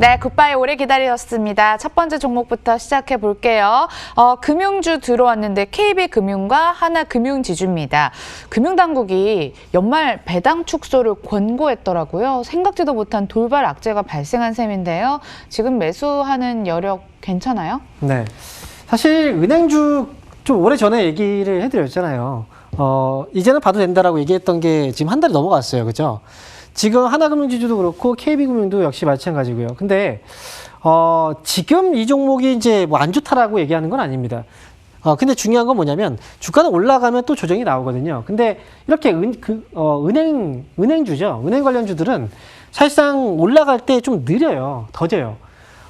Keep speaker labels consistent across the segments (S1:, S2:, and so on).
S1: 네, 굿바이 오래 기다리셨습니다. 첫 번째 종목부터 시작해 볼게요. 금융주 들어왔는데 KB금융과 하나금융지주입니다. 금융당국이 연말 배당 축소를 권고했더라고요. 생각지도 못한 돌발 악재가 발생한 셈인데요. 지금 매수하는 여력 괜찮아요?
S2: 네, 사실 은행주 좀 오래전에 얘기를 해드렸잖아요. 이제는 봐도 된다라고 얘기했던 게 지금 한 달이 넘어갔어요. 그죠? 지금 하나금융지주도 그렇고 KB금융도 역시 마찬가지고요. 근데 지금 이 종목이 이제 뭐 안 좋다라고 얘기하는 건 아닙니다. 근데 중요한 건 뭐냐면 주가는 올라가면 또 조정이 나오거든요. 근데 이렇게 은행주죠. 은행 관련주들은 사실상 올라갈 때 좀 느려요. 더뎌요.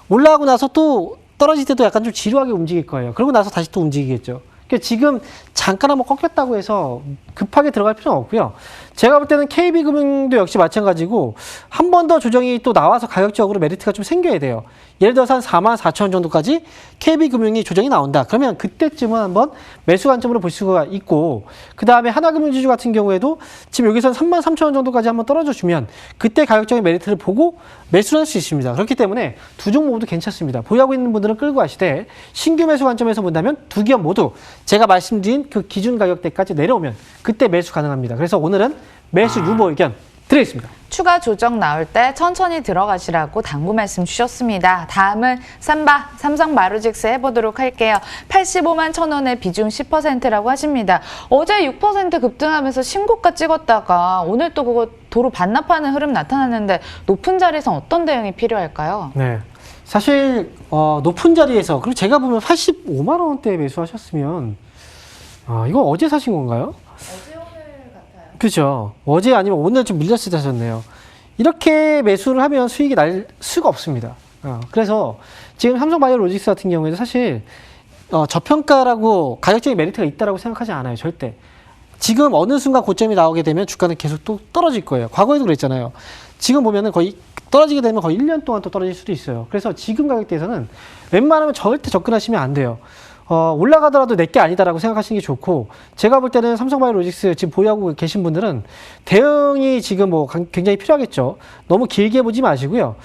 S2: 올라가고 나서 또 떨어질 때도 약간 좀 지루하게 움직일 거예요. 그러고 나서 다시 또 움직이겠죠. 그러니까 지금 잠깐 한번 꺾였다고 해서 급하게 들어갈 필요는 없고요. 제가 볼 때는 KB금융도 역시 마찬가지고 한 번 더 조정이 또 나와서 가격적으로 메리트가 좀 생겨야 돼요. 예를 들어서 한 44,000원 정도까지 KB금융이 조정이 나온다. 그러면 그때쯤은 한번 매수 관점으로 볼 수가 있고, 그 다음에 하나금융지주 같은 경우에도 지금 여기서 33,000원 정도까지 한번 떨어져 주면 그때 가격적인 메리트를 보고 매수를 할 수 있습니다. 그렇기 때문에 두 종목 모두 괜찮습니다. 보유하고 있는 분들은 끌고 가시되, 신규 매수 관점에서 본다면 두 기업 모두 제가 말씀드린 그 기준 가격대까지 내려오면 그때 매수 가능합니다. 그래서 오늘은 매수 유보 의견 드리겠습니다.
S1: 추가 조정 나올 때 천천히 들어가시라고 당부 말씀 주셨습니다. 다음은 삼성바이오로직스 해보도록 할게요. 85만 1,000원에 비중 10%라고 하십니다. 어제 6% 급등하면서 신고가 찍었다가 오늘 또 그거 도로 반납하는 흐름 나타났는데 높은 자리에서 어떤 대응이 필요할까요?
S2: 네, 사실 높은 자리에서, 그리고 제가 보면 85만 원대에 매수하셨으면 이거 어제 사신 건가요?
S1: 어제 오늘 같아요.
S2: 그죠. 어제 아니면 오늘 좀 밀렸을 때 하셨네요. 이렇게 매수를 하면 수익이 날 수가 없습니다. 그래서 지금 삼성바이오로직스 같은 경우에도 사실 저평가라고 가격적인 메리트가 있다라고 생각하지 않아요. 절대. 지금 어느 순간 고점이 나오게 되면 주가는 계속 또 떨어질 거예요. 과거에도 그랬잖아요. 지금 보면은 거의 떨어지게 되면 거의 1년 동안 또 떨어질 수도 있어요. 그래서 지금 가격대에서는 웬만하면 절대 접근하시면 안 돼요. 올라가더라도 내게 아니다라고 생각하시는 게 좋고, 제가 볼 때는 삼성바이오로직스 지금 보유하고 계신 분들은 대응이 지금 뭐 굉장히 필요하겠죠. 너무 길게 보지 마시고요.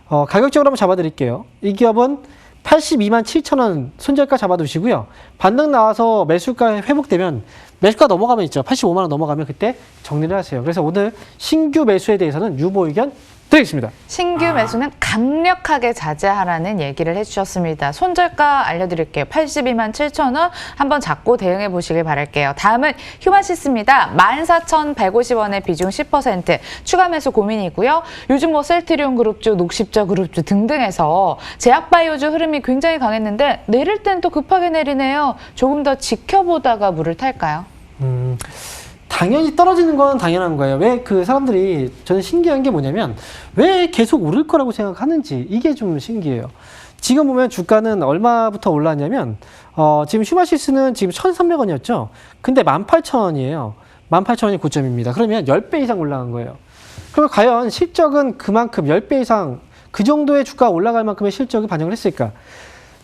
S2: 가격적으로 한번 잡아드릴게요. 이 기업은 82만 7,000원 손절가 잡아두시고요. 반등 나와서 매수가 회복되면, 매수가 넘어가면 있죠. 85만 원 넘어가면 그때 정리를 하세요. 그래서 오늘 신규 매수에 대해서는 유보 의견 드리겠습니다.
S1: 신규 매수는 강력하게 자제하라는 얘기를 해주셨습니다. 손절가 알려드릴게요. 82만 7,000원 한번 잡고 대응해 보시길 바랄게요. 다음은 휴마시스입니다. 14,150원에 비중 10%, 추가 매수 고민이고요. 요즘 뭐 셀트리온 그룹주, 녹십자 그룹주 등등해서 제약바이오주 흐름이 굉장히 강했는데 내릴 땐 또 급하게 내리네요. 조금 더 지켜보다가 물을 탈까요?
S2: 당연히 떨어지는 건 당연한 거예요. 왜 그 사람들이, 저는 신기한 게 뭐냐면 왜 계속 오를 거라고 생각하는지, 이게 좀 신기해요. 지금 보면 주가는 얼마부터 올랐냐면 지금 휴마시스는 지금 1,300원이었죠. 근데 18,000원이에요. 18,000원이 고점입니다. 그러면 10배 이상 올라간 거예요. 그럼 과연 실적은 그만큼 10배 이상 그 정도의 주가가 올라갈 만큼의 실적을 반영을 했을까?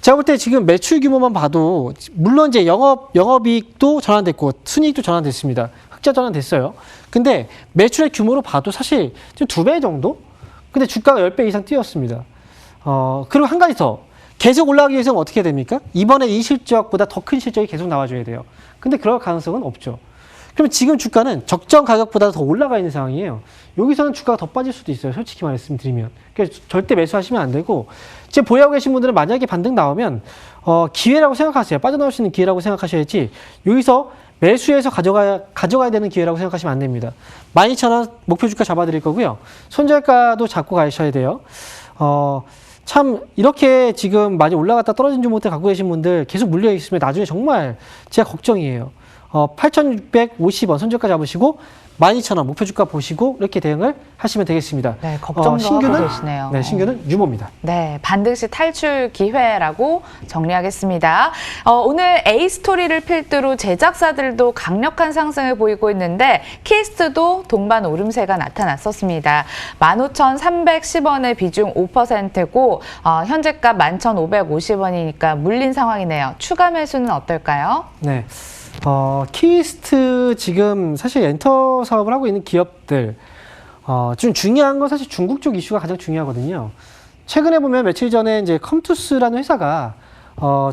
S2: 제가 볼 때 지금 매출 규모만 봐도, 물론 이제 영업이익도 전환됐고 순이익도 전환됐습니다. 흑자 전환됐어요. 근데 매출의 규모로 봐도 사실 지금 2배 정도? 근데 주가가 10배 이상 뛰었습니다. 그리고 한 가지 더. 계속 올라가기 위해서는 어떻게 해야 됩니까? 이번에 이 실적보다 더 큰 실적이 계속 나와줘야 돼요. 근데 그럴 가능성은 없죠. 그러면 지금 주가는 적정 가격보다 더 올라가 있는 상황이에요. 여기서는 주가가 더 빠질 수도 있어요. 솔직히 말씀드리면. 그래서 절대 매수하시면 안 되고, 지금 보유하고 계신 분들은 만약에 반등 나오면 기회라고 생각하세요. 빠져나올 수 있는 기회라고 생각하셔야지, 여기서 매수해서 가져가야 되는 기회라고 생각하시면 안 됩니다. 12,000원 목표 주가 잡아드릴 거고요. 손절가도 잡고 가셔야 돼요. 참 이렇게 지금 많이 올라갔다 떨어진 종목들 갖고 계신 분들 계속 물려 있으면 나중에 정말 제가 걱정이에요. 8,650원 손절가 잡으시고 12,000원 목표 주가 보시고 이렇게 대응을 하시면 되겠습니다.
S1: 네, 걱정도 하고 계시네요.
S2: 네, 신규는 유보입니다.
S1: 네, 반드시 탈출 기회라고 정리하겠습니다. 오늘 A스토리를 필두로 제작사들도 강력한 상승을 보이고 있는데 키스트도 동반 오름세가 나타났었습니다. 15,310원의 비중 5%고 현재가 11,550원이니까 물린 상황이네요. 추가 매수는 어떨까요?
S2: 네. 키스트 지금 사실 엔터 사업을 하고 있는 기업들, 좀 중요한 건 사실 중국 쪽 이슈가 가장 중요하거든요. 최근에 보면 며칠 전에 이제 컴투스라는 회사가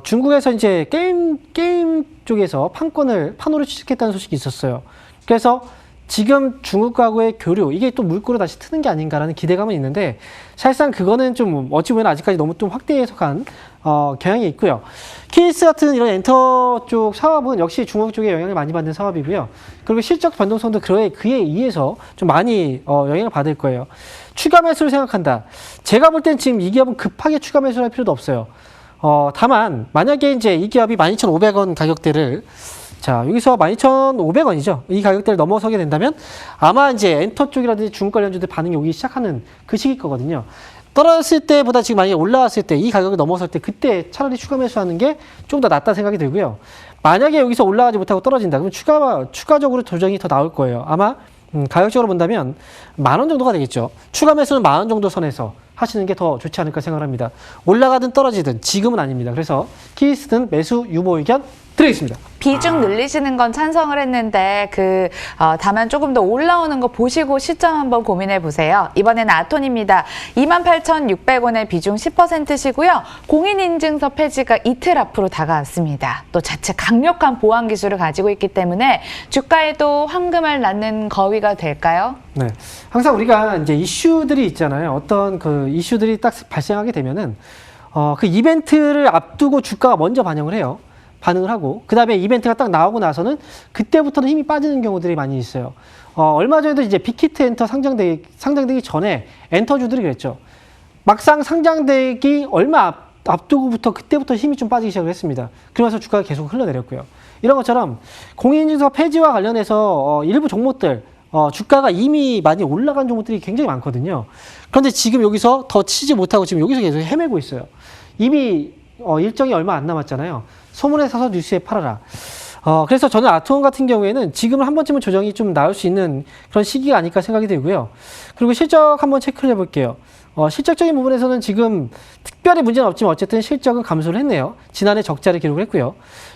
S2: 중국에서 이제 게임 쪽에서 판호를 취득했다는 소식이 있었어요. 그래서 지금 중국과의 교류, 이게 또 물꼬를 다시 트는 게 아닌가라는 기대감은 있는데, 사실상 그거는 좀 어찌 보면 아직까지 너무 좀 확대 해석한 경향이 있고요. 키니스 같은 이런 엔터 쪽 사업은 역시 중국 쪽에 영향을 많이 받는 사업이고요. 그리고 실적 변동성도 그에 의해서 좀 많이 영향을 받을 거예요. 추가 매수를 생각한다. 제가 볼 땐 지금 이 기업은 급하게 추가 매수를 할 필요도 없어요. 다만 만약에 이제 이 기업이 12,500원 가격대를, 자, 여기서 12,500원이죠. 이 가격대를 넘어서게 된다면 아마 이제 엔터 쪽이라든지 중국 관련주들 반응이 오기 시작하는 그 시기일 거거든요. 떨어졌을 때보다 지금 만약에 올라왔을 때, 이 가격을 넘어설 때 그때 차라리 추가 매수하는 게 좀 더 낫다 생각이 들고요. 만약에 여기서 올라가지 못하고 떨어진다, 그러면 추가적으로 조정이 더 나올 거예요. 아마 가격적으로 본다면 10,000원 정도가 되겠죠. 추가 매수는 10,000원 정도 선에서 하시는 게 더 좋지 않을까 생각합니다. 올라가든 떨어지든 지금은 아닙니다. 그래서 키니스는 매수 유보 의견 드리겠습니다.
S1: 비중 늘리시는 건 찬성을 했는데 다만 조금 더 올라오는 거 보시고 시점 한번 고민해 보세요. 이번에는 아톤입니다. 28,600원의 비중 10%시고요. 공인인증서 폐지가 이틀 앞으로 다가왔습니다. 또 자체 강력한 보안 기술을 가지고 있기 때문에 주가에도 황금알 낳는 거위가 될까요?
S2: 네, 항상 우리가 이제 이슈들이 있잖아요. 어떤 그 이슈들이 딱 발생하게 되면은 그 이벤트를 앞두고 주가가 먼저 반응을 하고, 그 다음에 이벤트가 딱 나오고 나서는 그때부터는 힘이 빠지는 경우들이 많이 있어요. 얼마 전에도 이제 빅히트 엔터 상장되기 전에 엔터주들이 그랬죠. 막상 상장되기 얼마 앞두고부터 그때부터 힘이 좀 빠지기 시작을 했습니다. 그러면서 주가가 계속 흘러내렸고요. 이런 것처럼 공인인증서 폐지와 관련해서 일부 종목들, 주가가 이미 많이 올라간 종목들이 굉장히 많거든요. 그런데 지금 여기서 더 치지 못하고 지금 여기서 계속 헤매고 있어요. 이미 일정이 얼마 안 남았잖아요. 소문에 사서 뉴스에 팔아라. 그래서 저는 아트원 같은 경우에는 지금 한 번쯤은 조정이 좀 나올 수 있는 그런 시기가 아닐까 생각이 들고요. 그리고 실적 한번 체크를 해볼게요. 실적적인 부분에서는 지금 특별히 문제는 없지만 어쨌든 실적은 감소를 했네요. 지난해 적자를 기록을 했고요.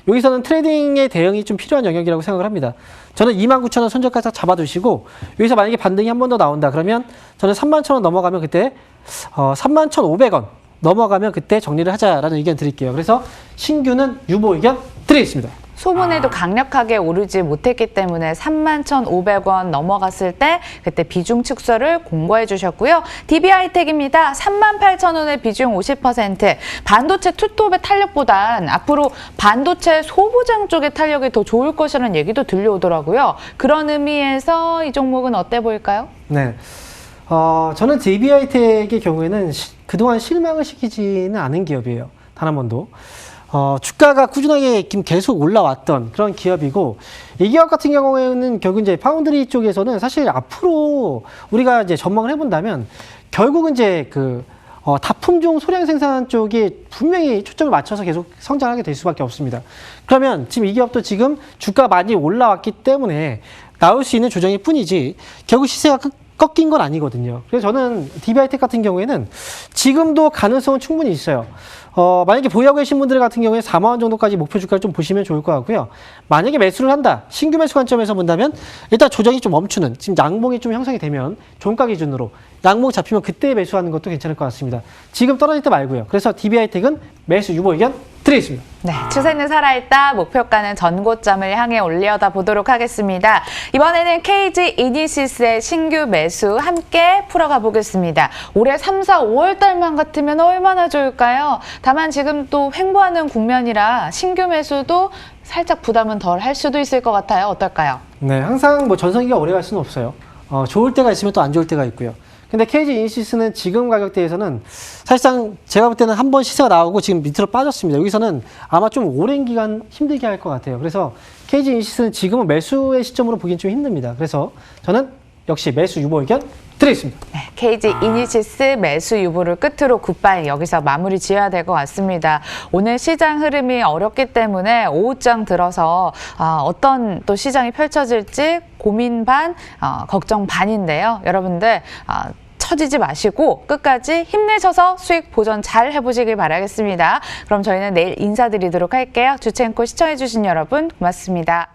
S2: 여기서는 트레이딩의 대응이 좀 필요한 영역이라고 생각을 합니다. 저는 29,000원 손절가에서 잡아두시고, 여기서 만약에 반등이 한 번 더 나온다 그러면 저는 31,000원 넘어가면 그때 31,500원 넘어가면 그때 정리를 하자라는 의견 드릴게요. 그래서 신규는 유보 의견 드리겠습니다.
S1: 소문에도 강력하게 오르지 못했기 때문에 31,500원 넘어갔을 때 그때 비중 축소를 공고해 주셨고요. DB하이텍입니다. 38,000원의 비중 50%. 반도체 투톱의 탄력보단 앞으로 반도체 소부장 쪽의 탄력이 더 좋을 것이라는 얘기도 들려오더라고요. 그런 의미에서 이 종목은 어때 보일까요?
S2: 네. 저는 DB하이텍의 경우에는 그동안 실망을 시키지는 않은 기업이에요. 단 한 번도. 주가가 꾸준하게 계속 올라왔던 그런 기업이고, 이 기업 같은 경우에는 결국 이제 파운드리 쪽에서는 사실 앞으로 우리가 이제 전망을 해본다면 결국은 이제 다품종 소량 생산 쪽에 분명히 초점을 맞춰서 계속 성장하게 될 수밖에 없습니다. 그러면 지금 이 기업도 지금 주가 많이 올라왔기 때문에 나올 수 있는 조정일 뿐이지 결국 시세가 꺾인 건 아니거든요. 그래서 저는 DB하이텍 같은 경우에는 지금도 가능성은 충분히 있어요. 만약에 보유하고 계신 분들 같은 경우에 4만 원 정도까지 목표 주가를 좀 보시면 좋을 것 같고요. 만약에 매수를 한다, 신규 매수 관점에서 본다면 일단 조정이 좀 멈추는, 지금 양봉이 좀 형성이 되면 종가 기준으로 양봉 잡히면 그때 매수하는 것도 괜찮을 것 같습니다. 지금 떨어질 때 말고요. 그래서 DB하이텍은 매수 유보 의견 드리겠습니다.
S1: 네, 추세는 살아있다. 목표가는 전고점을 향해 올려다 보도록 하겠습니다. 이번에는 KG 이니시스의 신규 매수 함께 풀어가 보겠습니다. 올해 3, 4, 5월 달만 같으면 얼마나 좋을까요? 다만 지금 또 횡보하는 국면이라 신규 매수도 살짝 부담은 덜 할 수도 있을 것 같아요. 어떨까요?
S2: 네, 항상 뭐 전성기가 오래 갈 수는 없어요. 좋을 때가 있으면 또 안 좋을 때가 있고요. 근데 KG 이니시스는 지금 가격대에서는 사실상 제가 볼 때는 한 번 시세가 나오고 지금 밑으로 빠졌습니다. 여기서는 아마 좀 오랜 기간 힘들게 할 것 같아요. 그래서 KG 이니시스는 지금은 매수의 시점으로 보기엔 좀 힘듭니다. 그래서 저는 역시 매수 유보 의견 드리겠습니다.
S1: 네, KG 이니시스 매수 유보를 끝으로 굿바이 여기서 마무리 지어야 될 것 같습니다. 오늘 시장 흐름이 어렵기 때문에 오후장 들어서 어떤 또 시장이 펼쳐질지 고민 반, 걱정 반인데요. 여러분들 처지지 마시고 끝까지 힘내셔서 수익 보전 잘 해보시길 바라겠습니다. 그럼 저희는 내일 인사드리도록 할게요. 주체인코 시청해주신 여러분 고맙습니다.